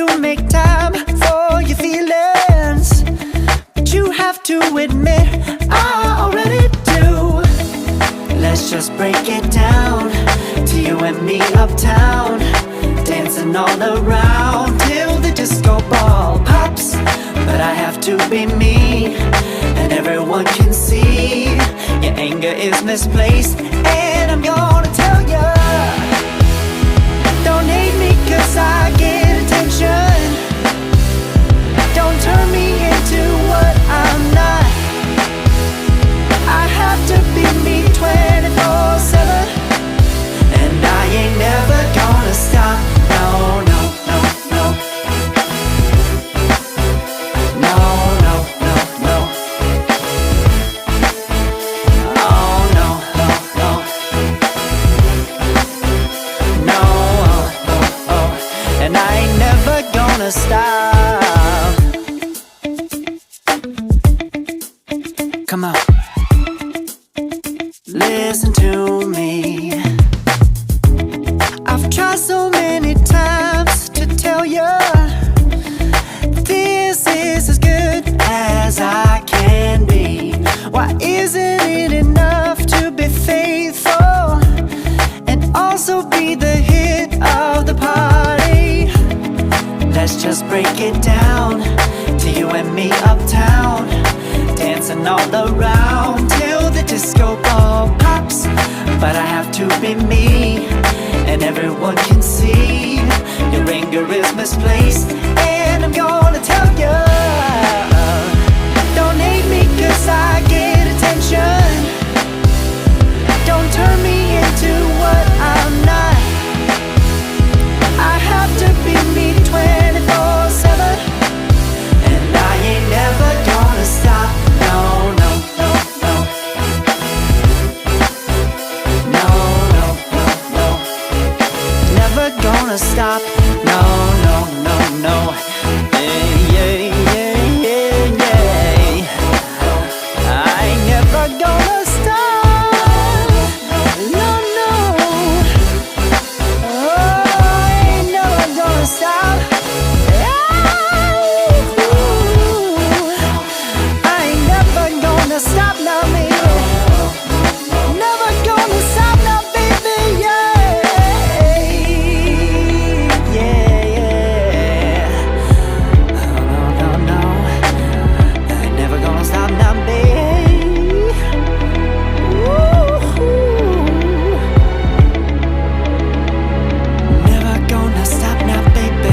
to make time for your feelings, but you have to admit I already do. Let's just break it down to you and me uptown, dancing all around till the disco ball pops. But I have to be me, and everyone can see your anger is misplaced. And I'm gonna tell ya, don't hate me cause I get attention. Don't turn me into what I'm not. I have to be me 24/7, and I ain't never gonna stop. No, no, no, no. No, no, no, no. Oh, no, no, no. No, oh, oh, oh. And I ain't never gonna stop. Come on, listen to me. I've tried so many times to tell you this is as good as I can be. Why isn't it enough to be faithful and also be the hit of the party? Let's just break it down to you and me uptown, dancing all around till the disco ball pops. But I have to be me, and everyone can see your anger is misplaced. And I'm gonna tell ya, don't hate me cause I get attention. Don't turn me into what I'm not. I have to be me 24/7, and I ain't never gonna stop. No, no, no, no. No, no, no, no. Never gonna stop. No, no, no, no. Yeah, yeah, yeah, yeah, yeah. I ain't never gonna stop. No, no. Oh, I ain't never gonna stop. I ain't never gonna stop now, baby. Never gonna stop now, baby. Yeah, yeah, yeah. Oh, no, no, no. I ain't never gonna stop now, baby. Woo-hoo. Never gonna stop now, baby.